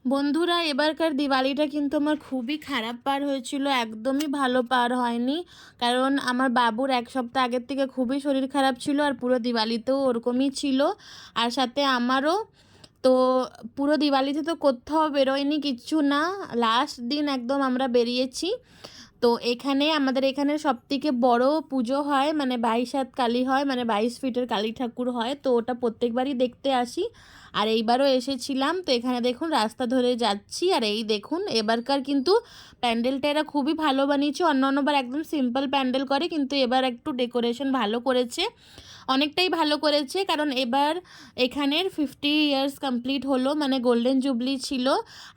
বন্ধুরা, এবারকার দিওয়ালিটা কিন্তু আমার খুবই খারাপ পার হয়েছিল, একদমই ভালো পার হয়নি। কারণ আমার বাবুর এক সপ্তাহ আগের থেকে খুবই শরীর খারাপ ছিল, আর পুরো দিওয়ালিতেও ওরকমই ছিল, আর সাথে আমারও। তো পুরো দিওয়ালিতে তো কোথাও বেরোয়নি, কিচ্ছু না। লাস্ট দিন একদম আমরা বেরিয়েছি। তো এখানে আমাদের এখানে সবথেকে বড় পুজো হয়, মানে 22 হাত কালী হয়, মানে 22 ফিটের কালী ঠাকুর হয়। তো ওটা প্রত্যেকবারই দেখতে আসি, আর এইবারও এসেছিলাম। তো এখানে দেখুন রাস্তা ধরে যাচ্ছি, আর এই দেখুন এবারকার কিন্তু প্যান্ডেলটা এরা খুবই ভালো বানিয়েছে। অন্যান্যবার একদম সিম্পল প্যান্ডেল করে, কিন্তু এবার একটু ডেকোরেশন ভালো করেছে, অনেকটাই ভালো করেছে। কারণ এবার এখানের 50 ইয়ার্স কমপ্লিট হলো, মানে গোল্ডেন জুবলি ছিল।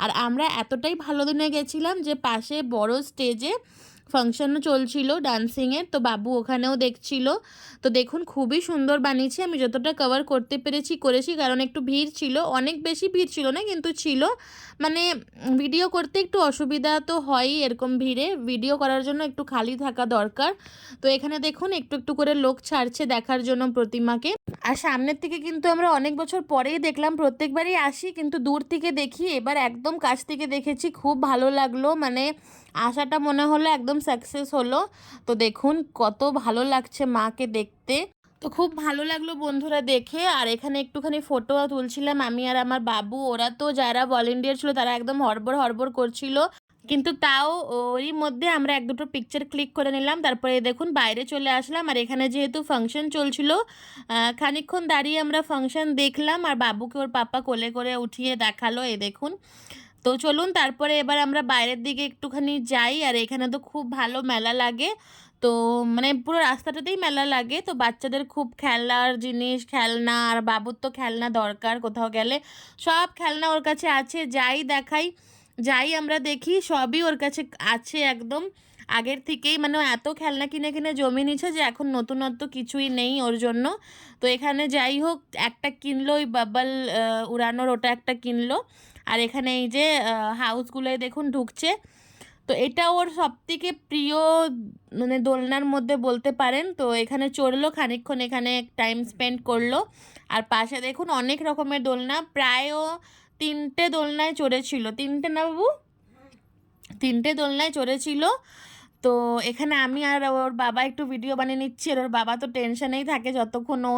আর আমরা এতটাই ভালো দিনে গেছিলাম যে পাশে বড় স্টেজে ফাংশনও চলছিল ডান্সিংয়ের, তো বাবু ওখানেও দেখছিল। তো দেখুন খুবই সুন্দর বানিয়েছি, আমি যতটা কভার করতে পেরেছি করেছি, কারণ একটু ভিড় ছিল, অনেক বেশি ভিড় ছিল না কিন্তু ছিল। মানে ভিডিও করতে একটু অসুবিধা তো হয়ই, এরকম ভিড়ে ভিডিও করার জন্য একটু খালি থাকা দরকার। তো এখানে দেখুন একটু একটু করে লোক ছাড়ছে দেখার জন্য প্রতিমাকে। আর সামনের থেকে কিন্তু আমরা অনেক বছর পরেই দেখলাম, প্রত্যেকবারই আসি কিন্তু দূর থেকে দেখি, এবার একদম কাছ থেকে দেখেছি, খুব ভালো লাগলো। মানে আশাটা মনে হলো একদম সাকসেস হলো। তো দেখুন কত ভালো লাগছে মাকে দেখতে। তো খুব ভালো লাগলো বন্ধুরা দেখে। আর এখানে একটুখানি ফটো তুলছিলাম আমি আর আমার বাবু। ওরা তো যারা ভলেন্টিয়ার ছিল তারা একদম হড়বড় হড়বড় করছিল, কিন্তু তাও ওরই মধ্যে আমরা এক দুটো পিকচার ক্লিক করে নিলাম। তারপরে দেখুন বাইরে চলে আসলাম, আর এখানে যেহেতু ফাংশন চলছিল, খানিকক্ষণ দাঁড়িয়ে আমরা ফাংশন দেখলাম, আর বাবুকে ওর পাপা কোলে করে উঠিয়ে দেখালো, এই দেখুন। তো চলুন তারপরে এবার আমরা বাইরের দিকে একটুখানি যাই। আর এখানে তো খুব ভালো মেলা লাগে, তো মানে পুরো রাস্তাটাতেই মেলা লাগে। তো বাচ্চাদের খুব খেলার জিনিস, খেলনা, আর বাবুর তো খেলনা দরকার কোথাও গেলে, সব খেলনা ওর কাছে আছে, যাই দেখাই, যাই আমরা দেখি সবই ওর কাছে আছে একদম আগের থেকেই। মানে ও এত খেলনা কিনে কিনে জমিয়ে নিচ্ছে যে এখন নতুনত্ব কিছুই নেই ওর জন্য। তো এখানে যাই হোক একটা কিনলো, ওই বাবল উড়ানোর ওটা একটা কিনলো। আর এখানে এই যে হাউসগুলোয় দেখুন ঢুকছে। তো এটা ওর সবথেকে প্রিয়, মানে দোলনার মধ্যে বলতে পারেন। তো এখানে চড়লো খানিকক্ষণ, এখানে টাইম স্পেন্ড করলো। আর পাশে দেখুন অনেক রকমের দোলনা, প্রায় ও 3টে দোলনায় চড়েছিল, 3টে না বাবু, 3টে দোলনায় চড়েছিল। তো এখানে আমি আর ওর বাবা একটু ভিডিও বানিয়ে নিচ্ছি, আর ওর বাবা তো টেনশনেই থাকে যতক্ষণ ও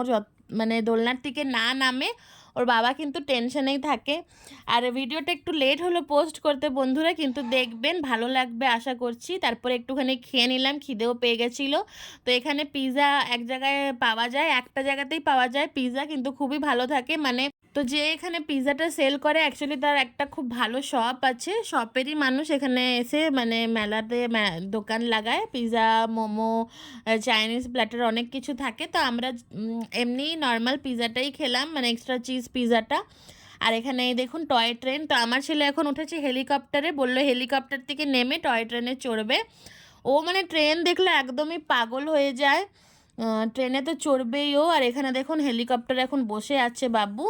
মানে দোলনার থেকে না নামে, ওর বাবা কিন্তু টেনশনেই থাকে। আর ভিডিওটা একটু লেট হলো পোস্ট করতে বন্ধুরা, কিন্তু দেখবেন ভালো লাগবে আশা করছি। তারপরে একটুখানি খেয়ে নিলাম, খিদেও পেয়ে গেছিলো। তো এখানে পিৎজা এক জায়গায় পাওয়া যায়, একটা জায়গাতেই পাওয়া যায় পিৎজা, কিন্তু খুবই ভালো থাকে। মানে তো যে এখানে পিৎজাটা সেল করে অ্যাকচুয়ালি তার একটা খুব ভালো শপ আছে, শপেরই মানুষ এখানে এসে মানে মেলাতে দোকান লাগায়, পিৎজা, মোমো, চাইনিজ প্ল্যাটার অনেক কিছু থাকে। তো আমরা এমনি নর্মাল পিৎজাটাই খেলাম, মানে এক্সট্রা চিজ পিৎজাটা। আর এখানে দেখুন টয় ট্রেন, তো আমার ছেলে এখন উঠেছে হেলিকপ্টারে, বললো হেলিকপ্টার থেকে নেমে টয় ট্রেনে চড়বে। ও মানে ট্রেন দেখলে একদমই পাগল হয়ে যায়, ট্রেনে তো চড়বেই ও। আর এখানে দেখুন হেলিকপ্টারে এখন বসে আছে বাবু।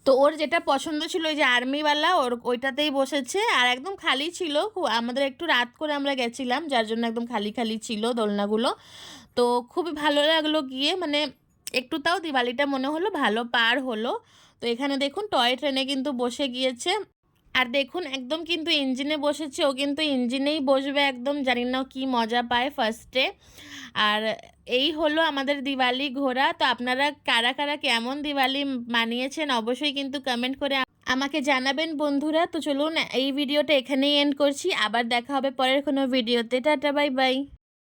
তো ওর যেটা পছন্দ ছিল ওই যে আর্মিওয়ালা, ওর ওইটাতেই বসেছে, আর একদম খালি ছিল। আমাদের একটু রাত করে আমরা গেছিলাম, যার জন্য একদম খালি খালি ছিল দোলনাগুলো। তো খুবই ভালো লাগলো গিয়ে, মানে একটু তাও দিওয়ালিটা মনে হলো ভালো পার হলো। তো এখানে দেখুন টয় ট্রেনে কিন্তু বসে গিয়েছে, আর দেখুন একদম কিন্তু ইঞ্জিনে বসেছে, ও কিন্তু ইঞ্জিনেই বসবে একদম, জানি না কি মজা পায় ফার্স্টে। আর এই হলো আমাদের দিওয়ালি ঘোরা। তো আপনারা কারা কারা কেমন দিওয়ালি মানিয়েছেন অবশ্যই কিন্তু কমেন্ট করে আমাকে জানাবেন বন্ধুরা। তো চলুন এই ভিডিওটা এখানেই এন্ড করছি, আবার দেখা হবে পরের কোনো ভিডিওতে। Tata, bye bye.